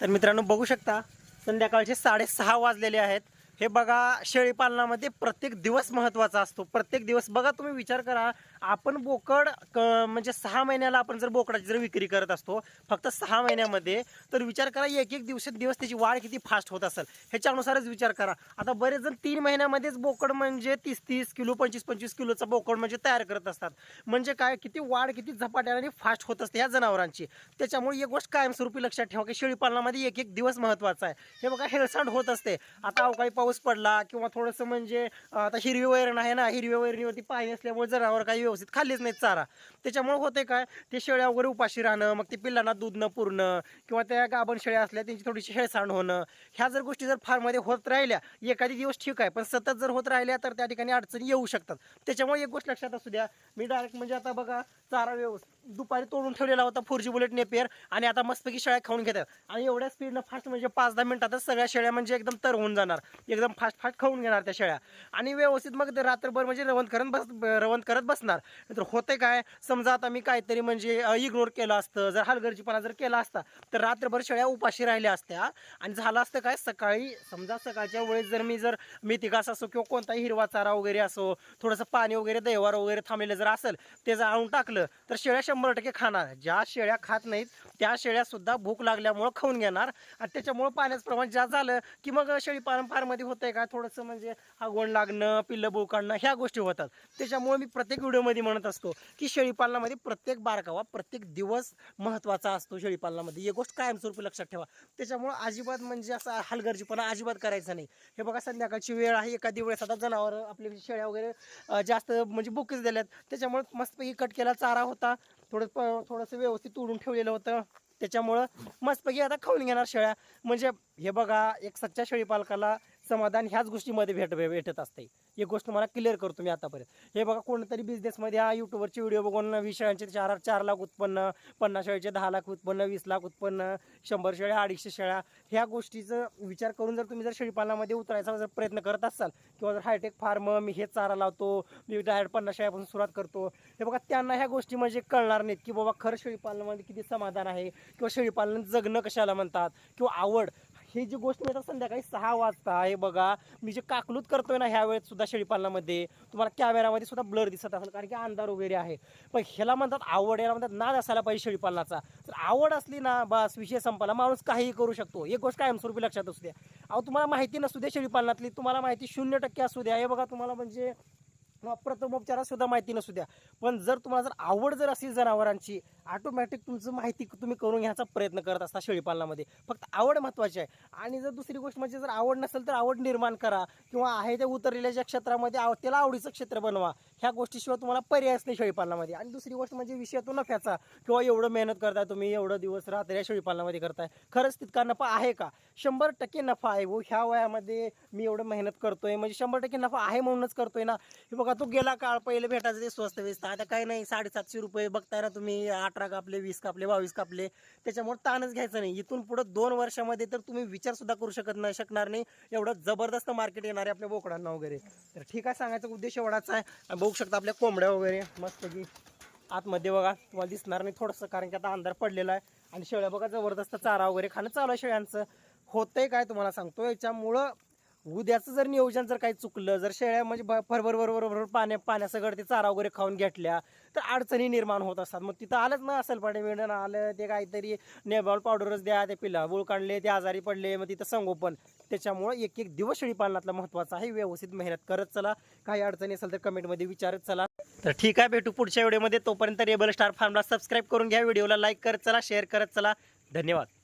तर मित्रांनो बघू शकता संध्याकाळचे 6:30 वाजलेले आहेत। हे बघा शेळी पालनामध्ये प्रत्येक दिवस महत्त्वाचा असतो। प्रत्येक दिवस बघा तुम्ही विचार करा, आपण बोकड म्हणजे 6 महिन्याला आपण जर बोकडाची जर विक्री करत असतो फक्त 6 महिन्यामध्ये, तर विचार करा एक एक दिवस त्याची वाढ किती फास्ट होत असेल ह्याच्यानुसारच विचार करा। आता बरेच जण 3 महिन्यामध्येच बोकड म्हणजे 30-30 किलो 25-25 किलोचा बोकड म्हणजे तयार करत असतात। म्हणजे काय किती वाढ किती झपाट्याने फास्ट होत असते ह्या जनावरांची। त्याच्यामुळे एक गोष्ट कायमस्वरूपी लक्षात ठेवा की शेळी पालनामध्ये एक एक दिवस महत्त्वाचा आहे। हे बघा हेळसांड होत असते, आता अवकाळी पाऊस पडला किंवा थोडंसं म्हणजे आता हिरवी वैरण आहे ना, हिरव्या वैरणीवरती पाणी असल्यामुळे जनावर काही व्यवस्थित खाल्लीच नाही चारा। त्याच्यामुळे होते काय, ते शेळ्या वगैरे उपाशी राहणं, मग ते पिल्लांना दूध न पुरणं किंवा त्या गाभण शेळ्या असल्या त्यांची थोडीशी हेळसांड होणं, ह्या जर गोष्टी जर फार्ममध्ये होत राहिल्या एखादी दिवस ठीक आहे, पण सतत जर होत राहिल्या तर त्या ठिकाणी अडचणी येऊ शकतात। त्याच्यामुळे एक गोष्ट लक्षात असू द्या, मी डायरेक्ट म्हणजे आता बघा चारा व्यवस्थित दुपारी तोडून ठेवलेला होता 4G बुलेट नेपियर, आणि आता मस्तपैकी शेळ्या खाऊन घेतात आणि एवढ्या स्पीडनं फास्ट म्हणजे 5-10 मिनिटातच सगळ्या शेळ्या म्हणजे एकदम तर होऊन जाणार, एकदम फास्ट फास्ट खाऊन घेणार त्या शेळ्या आणि व्यवस्थित मग ते रात्रभर म्हणजे रवंत करत बसणार। तर होते काय, समजा आता मी काहीतरी म्हणजे इग्नोर केलं असतं, जर हलगर्जीपणा जर केला असता तर रात्रभर शेळ्या उपाशी राहिल्या असत्या आणि झालं असतं काय, सकाळी समजा सकाळच्या वेळेस जर मी मेथी घास असो किंवा कोणताही हिरवा चारा वगैरे असो, थोडंसं पाणी वगैरे दैवार वगैरे थांबलेलं जर असेल ते जर आणून टाकलं तर शेळ्या 100% खाणार। ज्या शेळ्या खात नाहीत त्या शेळ्या सुद्धा भूक लागल्यामुळं खाऊन घेणार आणि त्याच्यामुळे पाण्याचं प्रमाण जास्त झालं की मग शेळी पालन फारमध्ये होतंय का थोडंसं म्हणजे आगवण लागणं, पिल्लं बू काढणं ह्या गोष्टी होतात। त्याच्यामुळे मी प्रत्येक व्हिडिओमध्ये म्हणत असतो की शेळी पालनामध्ये प्रत्येक बारकावा प्रत्येक दिवस महत्त्वाचा असतो। शेळी पालनामध्ये ही गोष्ट कायमस्वरूपी लक्षात ठेवा। त्याच्यामुळे अजिबात म्हणजे असा हलगर्जीपणा अजिबात करायचा नाही। हे बघा संध्याकाळची वेळ आहे, एखादी वेळेस आता जनावर आपली शेळ्या वगैरे जास्त म्हणजे बुकीच दिल्यात, त्याच्यामुळे मस्तपैकी कट केला चारा होता, थोडंसं व्यवस्थित तोडून ठेवलेलं होतं, त्याच्यामुळं मस्तपैकी आता खाऊन घेणार शेळ्या। म्हणजे हे बघा एक सच्चा शेळी पालकाला समाधान ह्याच गोष्टीमध्ये भेटत असते। एक गोष्ट मला क्लिअर करतो मी आतापर्यंत। हे बघा कोणतरी बिझनेसमध्ये हा यूट्यूबवरचे व्हिडिओ बघून 20 शेळ्यांचे 4 लाख उत्पन्न, 50 शेळ्यांचे 10 लाख उत्पन्न, 20 लाख उत्पन्न, 100 शेळ्या 250 शेळ्या, ह्या गोष्टीचा विचार करून जर तुम्ही जर शेळीपालनामध्ये उतरायचा जर प्रयत्न करत असाल किंवा जर हायटेक फार्म मी हे चारा लावतो, मी डायरेक्ट 50 शेळ्यापासून सुरुवात करतो, हे बघा त्यांना ह्या गोष्टी म्हणजे कळणार नाहीत की बाबा खरं शेळीपालनामध्ये किती समाधान आहे किंवा शेळीपालन जगणं कशाला म्हणतात किंवा आवड। ही जी गोष्ट मी आता संध्याकाळी 6 वाजता हे बघा मी जे काकलूत करतोय ना ह्या वेळेस सुद्धा शेळीपालनामध्ये तुम्हाला कॅमेरामध्ये सुद्धा ब्लर दिसत असेल कारण की अंधार वगैरे आहे, पण ह्याला म्हणतात आवड, याला म्हणतात नाद असायला पाहिजे शेळीपालनाचा। तर आवड असली ना बस विषय संपला, माणूस काहीही करू शकतो। एक गोष्ट कायमस्वरूपी लक्षात असू द्या, अहो तुम्हाला माहिती नसू द्या शेळीपालनातली, तुम्हाला माहिती 0% असू द्या, हे बघा तुम्हाला म्हणजे प्रथमोपचारात सुद्धा माहिती नसू द्या, पण जर तुम्हाला जर आवड जर असेल जनावरांची, ऑटोमॅटिक तुमचं माहिती तुम्ही करून घ्यायचा प्रयत्न करत असता शेळीपालनामध्ये। फक्त आवड महत्त्वाची आहे। आणि जर दुसरी गोष्ट म्हणजे जर आवड नसेल तर आवड निर्माण करा किंवा आहे त्या उतरलेल्या ज्या क्षेत्रामध्ये त्याला आवडीचं क्षेत्र बनवा। ह्या गोष्टीशिवाय तुम्हाला पर्यायच नाही शेळीपालनामध्ये। आणि दुसरी गोष्ट म्हणजे विषय तो नफ्याचा, किंवा एवढं मेहनत करताय तुम्ही, एवढं दिवस रात्र या शेळीपालनामध्ये करताय, खरंच तितका नफा आहे का? 100% नफा आहे व ह्या वयामध्ये मी एवढं मेहनत करतोय म्हणजे 100% नफा आहे म्हणूनच करतोय ना। हे बघा तो गेला काळ, पहिले भेटायचं ते स्वस्त व्यस्त, आता काही नाही 750 रुपये बघताय ना तुम्ही, 18 कापले, 20 कापले, 22 कापले। त्याच्यामुळे ताणच घ्यायचं नाही। इथून पुढे 2 वर्षामध्ये तर तुम्ही विचार सुद्धा करू शकणार नाही, एवढं जबरदस्त मार्केट येणार आहे आपल्या बोकडांना वगैरे। तर ठीक आहे, सांगायचा उद्देश एवढाच आहे। बघू शकता आपल्या कोंबड्या वगैरे मस्तपैकी आतमध्ये बघा, तुम्हाला दिसणार नाही थोडंसं कारण की आता अंधार पडलेला आहे, आणि शेळ्या बघा जबरदस्त चारा वगैरे खाणं चालू आहे शेळ्यांचं। होतंय काय तुम्हाला सांगतो, याच्यामुळं उद्याचं जर नियोजन जर काही चुकलं, जर शेळ्या म्हणजे बरोबर पाण्यासगट ते चारा वगैरे खाऊन घेतल्या तर अडचणी निर्माण होत असतात। मग तिथं आलंच ना असेल पाणी वेळेनं आलं ते काहीतरी नेबॉल पावडरच द्या, ते पिल्ला बुळ काढले, ते आजारी पडले, मग तिथं संगोपन। त्याच्यामुळे एक एक दिवस शेळीपालनातला महत्त्वाचा आहे। व्यवस्थित मेहनत करत चला, काही अडचणी असेल तर कमेंटमध्ये विचारत चला। तर ठीक आहे, भेटू पुढच्या व्हिडिओमध्ये। तोपर्यंत रेबल स्टार फार्मला सबस्क्राईब करून घ्या, व्हिडिओला लाईक करत चला, शेअर करत चला। धन्यवाद।